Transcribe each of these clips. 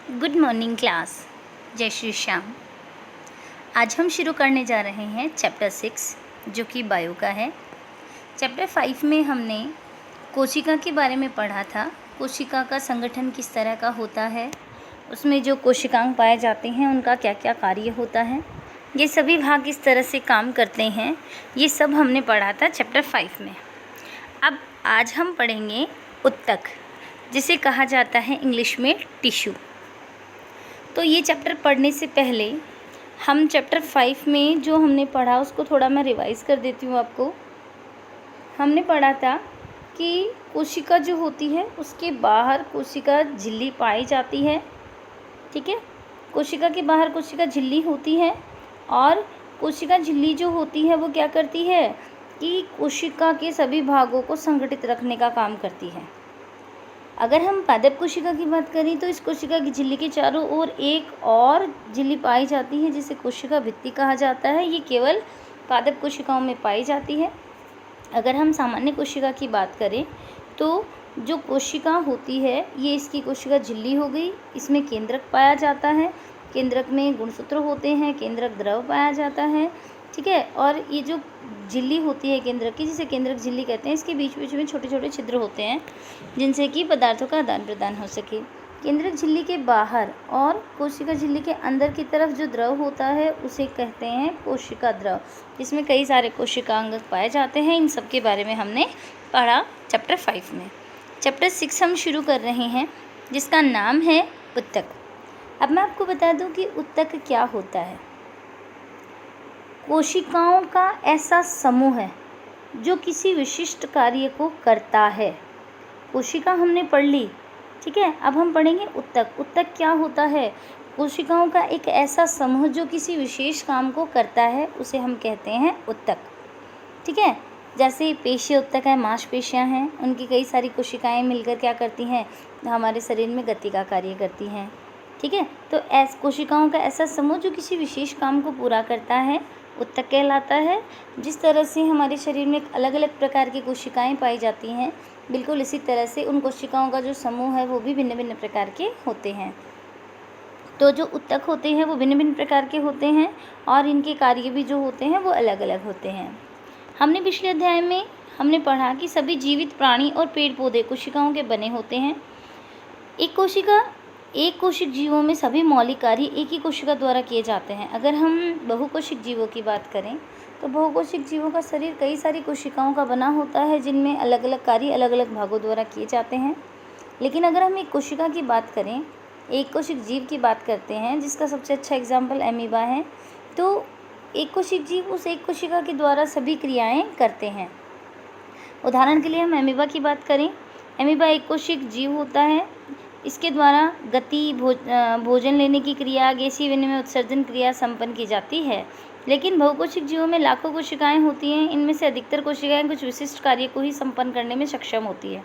Good morning class. जय श्री श्याम। आज हम शुरू करने जा रहे हैं चैप्टर 6 जो कि बायो का है। चैप्टर 5 में हमने कोशिका के बारे में पढ़ा था। कोशिका का संगठन किस तरह का होता है, उसमें जो कोशिकांग पाए जाते हैं उनका क्या क्या कार्य होता है, ये सभी भाग किस तरह से काम करते हैं, ये सब हमने पढ़ा था चैप्टर 5 में। अब आज हम पढ़ेंगे उत्तक, जिसे कहा जाता है इंग्लिश में टिश्यू। तो ये चैप्टर पढ़ने से पहले हम चैप्टर 5 में जो हमने पढ़ा उसको थोड़ा मैं रिवाइज़ कर देती हूँ आपको। हमने पढ़ा था कि कोशिका जो होती है उसके बाहर कोशिका झिल्ली पाई जाती है। ठीक है, कोशिका के बाहर कोशिका झिल्ली होती है और कोशिका झिल्ली जो होती है वो क्या करती है कि कोशिका के सभी भागों को संगठित रखने का काम करती है। अगर हम पादप कोशिका की बात करें तो इस कोशिका की झिल्ली के चारों ओर एक और झिल्ली पाई जाती है जिसे कोशिका भित्ति कहा जाता है। ये केवल पादप कोशिकाओं में पाई जाती है। अगर हम सामान्य कोशिका की बात करें तो जो कोशिका होती है ये इसकी कोशिका झिल्ली हो गई। इसमें केंद्रक पाया जाता है, केंद्रक में गुणसूत्र होते हैं, केंद्रक द्रव पाया जाता है। ठीक है, और ये जो झिल्ली होती है केंद्रक की, जिसे केंद्रक झिल्ली कहते हैं, इसके बीच बीच में छोटे छोटे छिद्र होते हैं जिनसे कि पदार्थों का आदान प्रदान हो सके। केंद्रक झिल्ली के बाहर और कोशिका झिल्ली के अंदर की तरफ जो द्रव होता है उसे कहते हैं कोशिका द्रव, जिसमें कई सारे कोशिकांग पाए जाते हैं। इन सब के बारे में हमने पढ़ा चैप्टर 5 में। चैप्टर 6 हम शुरू कर रहे हैं जिसका नाम है उत्तक। अब मैं आपको बता दूं कि उत्तक क्या होता है। कोशिकाओं का ऐसा समूह है जो किसी विशिष्ट कार्य को करता है। कोशिका हमने पढ़ ली, ठीक है। अब हम पढ़ेंगे उत्तक। उत्तक क्या होता है? कोशिकाओं का एक ऐसा समूह जो किसी विशेष काम को करता है, उसे हम कहते हैं उत्तक। ठीक है, जैसे पेशीय उत्तक है, मांसपेशियां हैं, उनकी कई सारी कोशिकाएं मिलकर क्या करती हैं, हमारे शरीर में गति का कार्य करती हैं। ठीक है, तो कोशिकाओं का ऐसा समूह जो किसी विशेष काम को पूरा करता है उत्तक कहलाता है। जिस तरह से हमारे शरीर में अलग अलग प्रकार की कोशिकाएं पाई जाती हैं, बिल्कुल इसी तरह से उन कोशिकाओं का जो समूह है वो भी भिन्न भिन्न प्रकार के होते हैं। तो जो उत्तक होते हैं वो भिन्न भिन्न प्रकार के होते हैं और इनके कार्य भी जो होते हैं वो अलग अलग होते हैं। हमने पिछले अध्याय में हमने पढ़ा कि सभी जीवित प्राणी और पेड़ पौधे कोशिकाओं के बने होते हैं। एक कोशिक जीवों में सभी मौलिक कार्य एक ही कोशिका द्वारा किए जाते हैं। अगर हम बहुकोशिक जीवों की बात करें तो बहुकोशिक जीवों का शरीर कई सारी कोशिकाओं का बना होता है जिनमें अलग अलग कार्य अलग अलग भागों द्वारा किए जाते हैं। लेकिन अगर हम एक कोशिका की बात करें, एक कोशिक जीव की बात करते हैं, जिसका सबसे अच्छा एग्जाम्पल एमीबा है, तो एक कोशिक जीव उस एक कोशिका के द्वारा सभी क्रियाएं करते हैं। उदाहरण के लिए हम एमीबा की बात करें, एमीबा एक कोशिक जीव होता है। इसके द्वारा गति, भोजन लेने की क्रिया, गैसीय विनिमय उत्सर्जन क्रिया संपन्न की जाती है। लेकिन बहुकोशिक जीवों में लाखों कोशिकाएं होती हैं। इनमें से अधिकतर कोशिकाएं कुछ विशिष्ट कार्य को ही संपन्न करने में सक्षम होती है।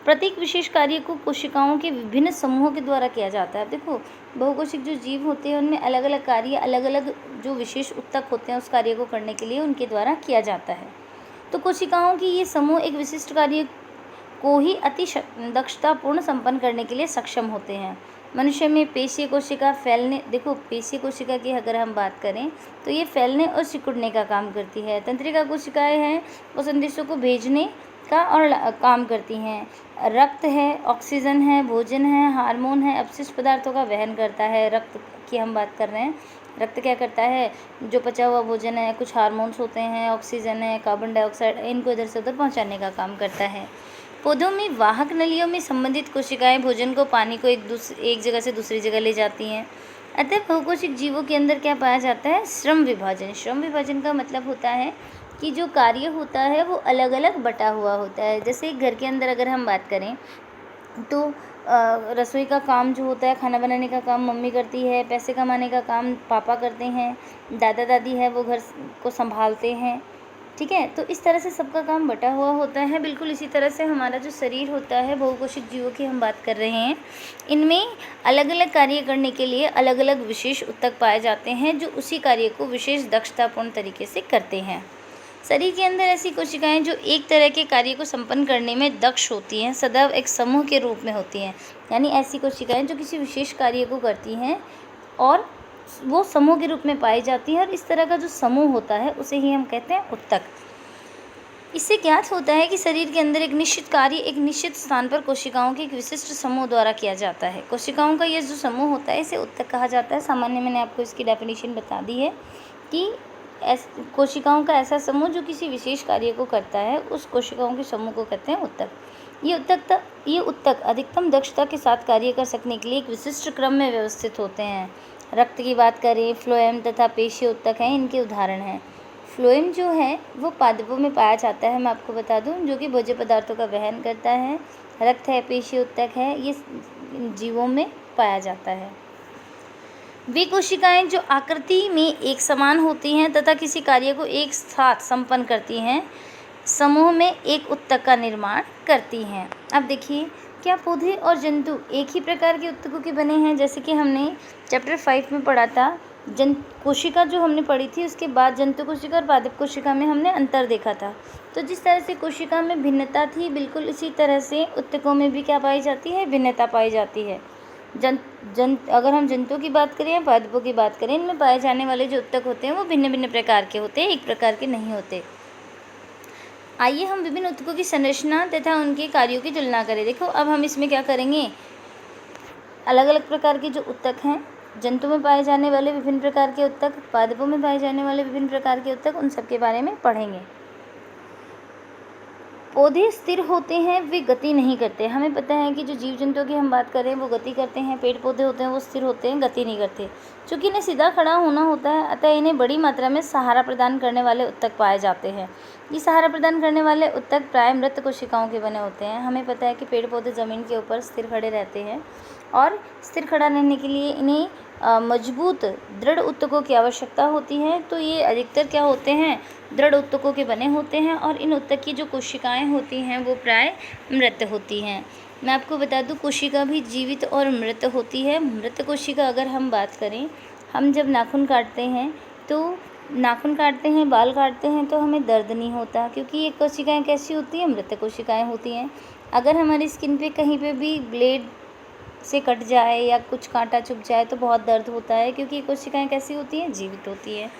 प्रत्येक विशेष कार्य को कोशिकाओं के विभिन्न समूहों के द्वारा किया जाता है। देखो, बहुकोशिक जो जीव होते हैं उनमें अलग अलग कार्य, अलग अलग जो विशेष उत्तक होते हैं उस कार्य को करने के लिए उनके द्वारा किया जाता है। तो कोशिकाओं की ये समूह एक विशिष्ट कार्य को ही अति दक्षतापूर्ण संपन्न करने के लिए सक्षम होते हैं। मनुष्य में पेशीय कोशिका फैलने, देखो पेशीय कोशिका की अगर हम बात करें तो ये फैलने और सिकुड़ने का काम करती है। तंत्रिका कोशिकाएं हैं, वो संदेशों को भेजने का और काम करती हैं। रक्त है, ऑक्सीजन है, भोजन है, हार्मोन है, अपशिष्ट पदार्थों का वहन करता है। रक्त की हम बात कर रहे हैं, रक्त क्या करता है, जो पचा हुआ भोजन है, कुछ हार्मोन्स होते हैं, ऑक्सीजन है, कार्बन डाइऑक्साइड, इनको इधर से उधर पहुँचाने का काम करता है। पौधों में वाहक नलियों में संबंधित कोशिकाएं भोजन को, पानी को एक जगह से दूसरी जगह ले जाती हैं। अतः बहुकोशिक जीवों के अंदर क्या पाया जाता है, श्रम विभाजन। श्रम विभाजन का मतलब होता है कि जो कार्य होता है वो अलग अलग बटा हुआ होता है। जैसे एक घर के अंदर अगर हम बात करें तो रसोई का काम जो होता है, खाना बनाने का काम मम्मी करती है, पैसे कमाने का काम पापा करते हैं, दादा दादी है वो घर को संभालते हैं। ठीक है, तो इस तरह से सबका काम बटा हुआ होता है। बिल्कुल इसी तरह से हमारा जो शरीर होता है, बहुकोशिक जीवों की हम बात कर रहे हैं, इनमें अलग अलग कार्य करने के लिए अलग अलग विशेष उत्तक पाए जाते हैं जो उसी कार्य को विशेष दक्षतापूर्ण तरीके से करते हैं। शरीर के अंदर ऐसी कोशिकाएं जो एक तरह के कार्य को संपन्न करने में दक्ष होती हैं, सदैव एक समूह के रूप में होती हैं। यानी ऐसी कोशिकाएं जो किसी विशेष कार्य को करती हैं और वो समूह के रूप में पाई जाती है, और इस तरह का जो समूह होता है उसे ही हम कहते हैं उत्तक। इससे ज्ञात होता है कि शरीर के अंदर एक निश्चित कार्य एक निश्चित स्थान पर कोशिकाओं के एक विशिष्ट समूह द्वारा किया जाता है। कोशिकाओं का यह जो समूह होता है इसे उत्तक कहा जाता है। सामान्य मैंने आपको इसकी डेफिनेशन बता दी है कि कोशिकाओं का ऐसा समूह जो किसी विशेष कार्य को करता है, उस कोशिकाओं के समूह को कहते हैं उत्तक। ये उत्तक अधिकतम दक्षता के साथ कार्य कर सकने के लिए एक विशिष्ट क्रम में व्यवस्थित होते हैं। रक्त की बात करें, फ्लोएम तथा पेशीय उत्तक हैं, इनके उदाहरण हैं। फ्लोएम जो है वो पादपों में पाया जाता है, मैं आपको बता दूं, जो कि भोज्य पदार्थों का वहन करता है। रक्त है, पेशीय उत्तक है, ये जीवों में पाया जाता है। वे कोशिकाएं जो आकृति में एक समान होती हैं तथा किसी कार्य को एक साथ संपन्न करती हैं, समूह में एक उत्तक का निर्माण करती हैं। अब देखिए, क्या पौधे और जंतु एक ही प्रकार के उत्तकों के बने हैं? जैसे कि हमने चैप्टर 5 में पढ़ा था, कोशिका जो हमने पढ़ी थी, उसके बाद जंतु कोशिका और पादप कोशिका में हमने अंतर देखा था। तो जिस तरह से कोशिका में भिन्नता थी, बिल्कुल इसी तरह से उत्तकों में भी क्या पाई जाती है? भिन्नता पाई जाती है। अगर हम जंतुओं की बात करें या पादपों की बात करें, इनमें पाए जाने वाले जो उत्तक होते हैं वो भिन्न भिन्न प्रकार के होते हैं, एक प्रकार के नहीं होते। आइए हम विभिन्न उत्तकों की संरचना तथा उनके कार्यों की तुलना करें। देखो, अब हम इसमें क्या करेंगे, अलग अलग प्रकार के जो उत्तक हैं, जंतु में पाए जाने वाले विभिन्न प्रकार के उत्तक, पादपों में पाए जाने वाले विभिन्न प्रकार के उत्तक, उन सब के बारे में पढ़ेंगे। पौधे स्थिर होते हैं, वे गति नहीं करते। हमें पता है कि जो जीव जंतुओं की हम बात करें वो गति करते हैं, पेड़ पौधे होते हैं वो स्थिर होते हैं, गति नहीं करते। चूँकि इन्हें सीधा खड़ा होना होता है, अतः इन्हें बड़ी मात्रा में सहारा प्रदान करने वाले उत्तक पाए जाते हैं। ये सहारा प्रदान करने वाले उत्तक प्राय मृत कोशिकाओं के बने होते हैं। हमें पता है कि पेड़ पौधे ज़मीन के ऊपर स्थिर खड़े रहते हैं, और स्थिर खड़ा रहने के लिए इन्हें मजबूत दृढ़ उत्तकों की आवश्यकता होती है। तो ये अधिकतर क्या होते हैं? दृढ़ उत्तकों के बने होते हैं, और इन उत्तक की जो कोशिकाएं होती हैं वो प्राय मृत होती हैं। मैं आपको बता दूं, कोशिका भी जीवित और मृत होती है। मृत कोशिका अगर हम बात करें, हम जब नाखून काटते हैं बाल काटते हैं तो हमें दर्द नहीं होता, क्योंकि ये कोशिकाएं कैसी होती हैं? मृत कोशिकाएं होती हैं। अगर हमारी स्किन पे कहीं पे भी ब्लेड से कट जाए या कुछ कांटा चुभ जाए तो बहुत दर्द होता है, क्योंकि ये कोशिकाएं कैसी होती हैं? जीवित होती हैं।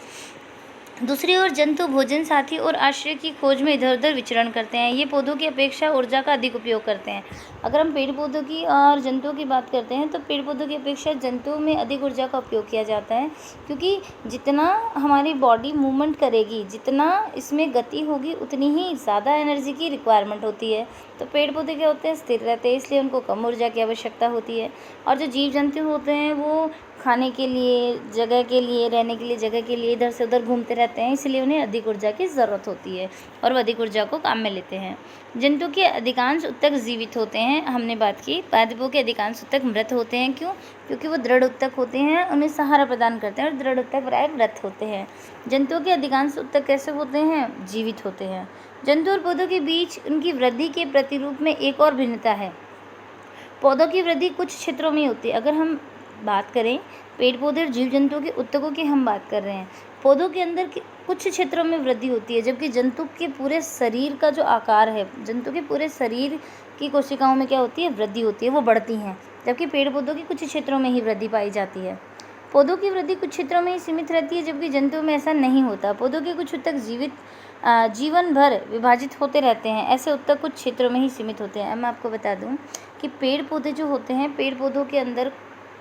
दूसरी ओर जंतु भोजन साथी और आश्रय की खोज में इधर उधर विचरण करते हैं। ये पौधों की अपेक्षा ऊर्जा का अधिक उपयोग करते हैं। अगर हम पेड़ पौधों की और जंतुओं की बात करते हैं तो पेड़ पौधों की अपेक्षा जंतुओं में अधिक ऊर्जा का उपयोग किया जाता है, क्योंकि जितना हमारी बॉडी मूवमेंट करेगी, जितना इसमें गति होगी, उतनी ही ज़्यादा एनर्जी की रिक्वायरमेंट होती है। तो पेड़ पौधे क्या होते हैं? स्थिर रहते हैं, इसलिए उनको कम ऊर्जा की आवश्यकता होती है। और जो जीव जंतु होते हैं वो खाने के लिए, जगह के लिए, रहने के लिए जगह के लिए इधर से उधर घूमते रहते हैं, इसलिए उन्हें अधिक ऊर्जा की ज़रूरत होती है और वो अधिक ऊर्जा को काम में लेते हैं। जंतु के अधिकांश उत्तक जीवित होते हैं, हमने बात की। पादपों के अधिकांश उत्तक मृत होते हैं। क्यों? क्योंकि वो दृढ़ उत्तक होते हैं, उन्हें सहारा प्रदान करते हैं, और दृढ़ उत्तक प्राय मृत होते हैं। जंतुओं के अधिकांश उत्तक कैसे होते हैं? जीवित होते हैं। जंतु और पौधों के बीच उनकी वृद्धि के प्रतिरूप में एक और भिन्नता है। पौधों की वृद्धि कुछ क्षेत्रों में होती है। अगर हम बात करें पेड़ पौधे और जीव जंतुओं के उत्तकों की हम बात कर रहे हैं, पौधों के अंदर कुछ क्षेत्रों में वृद्धि होती है, जबकि जंतु के पूरे शरीर का जो आकार है, जंतु के पूरे शरीर की कोशिकाओं में क्या होती है? वृद्धि होती है, वो बढ़ती हैं। जबकि पेड़ पौधों की कुछ क्षेत्रों में ही वृद्धि पाई जाती है। पौधों की वृद्धि कुछ क्षेत्रों में ही सीमित रहती है, जबकि जंतुओं में ऐसा नहीं होता। पौधों के कुछ उत्तक जीवन भर विभाजित होते रहते हैं। ऐसे उत्तक कुछ क्षेत्रों में ही सीमित होते हैं। अब मैं आपको बता दूं कि पेड़ पौधे जो होते हैं, पेड़ पौधों के अंदर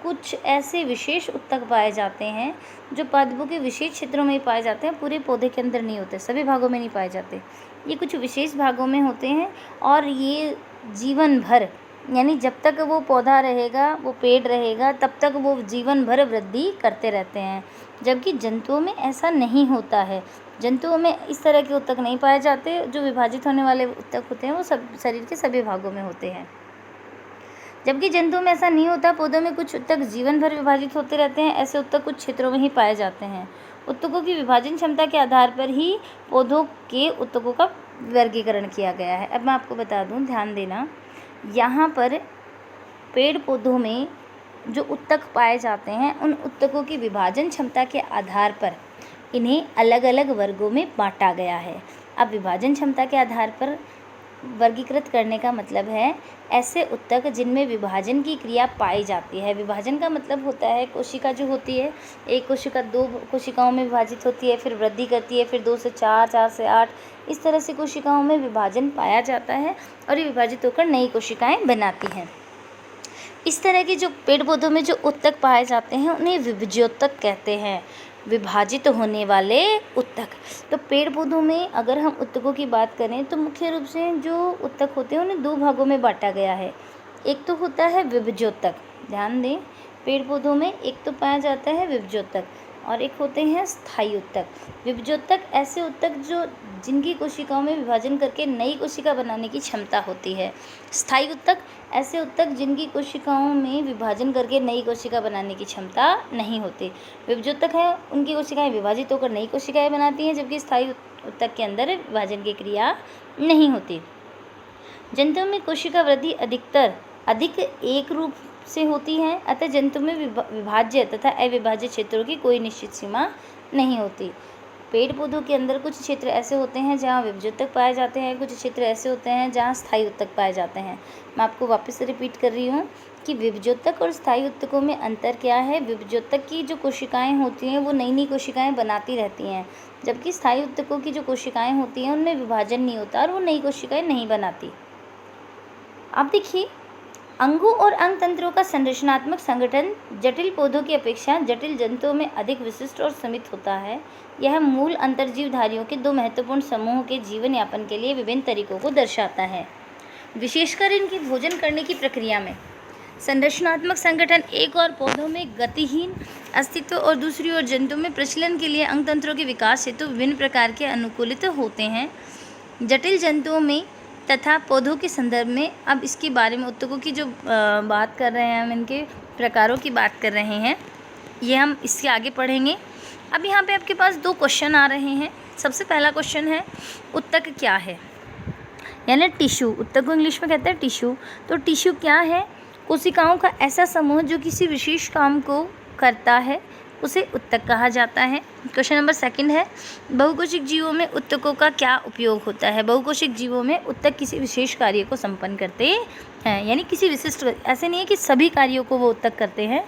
कुछ ऐसे विशेष उत्तक पाए जाते हैं जो पादपों के विशेष क्षेत्रों में ही पाए जाते हैं, पूरे पौधे के अंदर नहीं होते, सभी भागों में नहीं पाए जाते। ये कुछ विशेष भागों में होते हैं, और ये जीवन भर, यानी जब तक वो पौधा रहेगा, वो पेड़ रहेगा, तब तक वो जीवन भर वृद्धि करते रहते हैं। जबकि जंतुओं में ऐसा नहीं होता है। जंतुओं में इस तरह के उत्तक नहीं पाए जाते। जो विभाजित होने वाले उत्तक होते हैं वो सब शरीर के सभी भागों में होते हैं, जबकि जंतुओं में ऐसा नहीं होता। पौधों में कुछ उत्तक जीवन भर विभाजित होते रहते हैं। ऐसे उत्तक कुछ क्षेत्रों में ही पाए जाते हैं। उत्तकों की विभाजन क्षमता के आधार पर ही पौधों के उत्तकों का वर्गीकरण किया गया है। अब मैं आपको बता दूं, ध्यान देना, यहाँ पर पेड़ पौधों में जो उत्तक पाए जाते हैं, उन उत्तकों की विभाजन क्षमता के आधार पर इन्हें अलग अलग वर्गों में बांटा गया है। अब विभाजन क्षमता के आधार पर वर्गीकृत करने का मतलब है ऐसे ऊतक जिनमें विभाजन की क्रिया पाई जाती है। विभाजन का मतलब होता है कोशिका जो होती है, एक कोशिका 2 कोशिकाओं में विभाजित होती है, फिर वृद्धि करती है, फिर 2 से 4, 4 से 8, इस तरह से कोशिकाओं में विभाजन पाया जाता है और ये विभाजित होकर नई कोशिकाएं बनाती हैं। इस तरह के जो पेड़ पौधों में जो ऊतक पाए जाते हैं उन्हें विभज्योतक कहते हैं, विभाजित होने वाले ऊतक। तो पेड़ पौधों में अगर हम ऊतकों की बात करें तो मुख्य रूप से जो ऊतक होते हैं उन्हें 2 भागों में बांटा गया है। एक तो होता है विभज्योतक, ध्यान दें, पेड़ पौधों में एक तो पाया जाता है विभज्योतक और एक होते हैं स्थायी ऊतक। विभज्योतक ऐसे ऊतक जो जिनकी कोशिकाओं में विभाजन करके नई कोशिका बनाने की क्षमता होती है। स्थायी ऊतक ऐसे ऊतक जिनकी कोशिकाओं में विभाजन करके नई कोशिका बनाने की क्षमता नहीं होती। विभज्योतक है उनकी कोशिकाएं विभाजित होकर नई कोशिकाएं बनाती हैं, जबकि स्थायी ऊतक के अंदर विभाजन की क्रिया नहीं होती। जंतुओं में कोशिका वृद्धि अधिक एक रूप से होती है, अतः जंतु में विभाज्य तथा अविभाज्य क्षेत्रों की कोई निश्चित सीमा नहीं होती। पेड़ पौधों के अंदर कुछ क्षेत्र ऐसे होते हैं जहाँ विभज्योतक पाए जाते हैं, कुछ क्षेत्र ऐसे होते हैं जहाँ स्थायी ऊतक पाए जाते हैं। मैं आपको वापस से रिपीट कर रही हूँ कि विभज्योतक और स्थायी ऊतकों में अंतर क्या है। विभज्योतक की जो कोशिकाएं होती हैं वो नई नई कोशिकाएं बनाती रहती हैं, जबकि स्थायी ऊतकों की जो कोशिकाएं होती हैं उनमें विभाजन नहीं होता और वो नई कोशिकाएं नहीं बनाती। आप देखिए, अंगों और अंग तंत्रों का संरचनात्मक संगठन जटिल पौधों की अपेक्षा जटिल जंतुओं में अधिक विशिष्ट और सीमित होता है। यह मूल अंतर्जीवधारियों के 2 महत्वपूर्ण समूहों के जीवन यापन के लिए विभिन्न तरीकों को दर्शाता है। विशेषकर इनकी भोजन करने की प्रक्रिया में संरचनात्मक संगठन एक और पौधों में गतिहीन अस्तित्व और दूसरी ओर जंतु में प्रचलन के लिए अंग तंत्रों के विकास हेतु विभिन्न प्रकार के अनुकूलित होते हैं। जटिल जंतुओं में तथा पौधों के संदर्भ में अब इसके बारे में ऊतकों की जो बात कर रहे हैं, हम इनके प्रकारों की बात कर रहे हैं, ये हम इसके आगे पढ़ेंगे। अब यहाँ पे आपके पास 2 क्वेश्चन आ रहे हैं। सबसे पहला क्वेश्चन है ऊतक क्या है, यानी टिश्यू। ऊतक को इंग्लिश में कहते हैं टिश्यू। तो टिश्यू क्या है? कोशिकाओं का ऐसा समूह जो किसी विशेष काम को करता है, उसे ऊतक कहा जाता है। क्वेश्चन नंबर 2 है, बहुकोशिक जीवों में ऊतकों का क्या उपयोग होता है? बहुकोशिक जीवों में ऊतक किसी विशेष कार्य को संपन्न करते हैं, यानी किसी विशिष्ट, ऐसे नहीं है कि सभी कार्यों को वो ऊतक करते हैं।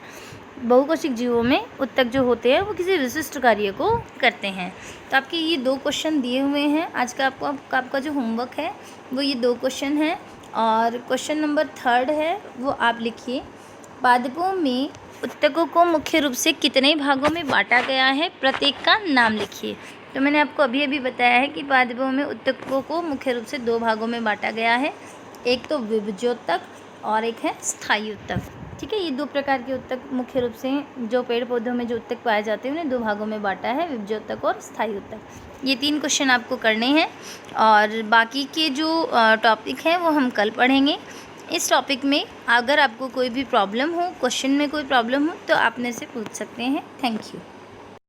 बहुकोशिक जीवों में ऊतक जो होते हैं वो किसी विशिष्ट कार्य को करते हैं। तो आपके ये 2 क्वेश्चन दिए हुए हैं। आज का आपका जो होमवर्क है वो ये 2 क्वेश्चन है। और क्वेश्चन नंबर 3 है वो आप लिखिए, पादपों में ऊतकों को मुख्य रूप से कितने भागों में बांटा गया है? प्रत्येक का नाम लिखिए। तो मैंने आपको अभी बताया है कि पादपों में ऊतकों को मुख्य रूप से 2 भागों में बांटा गया है, एक तो विभज्योतक और एक है स्थायी ऊतक। ठीक है, ये 2 प्रकार के ऊतक मुख्य रूप से जो पेड़ पौधों में जो ऊतक पाए जाते हैं उन्हें 2 भागों में बांटा है, विभज्योतक और स्थायी ऊतक। ये 3 क्वेश्चन आपको करने हैं और बाकी के जो टॉपिक हैं वो हम कल पढ़ेंगे। इस टॉपिक में अगर आपको कोई भी प्रॉब्लम हो, क्वेश्चन में कोई प्रॉब्लम हो, तो आप मेरे से पूछ सकते हैं। Thank you.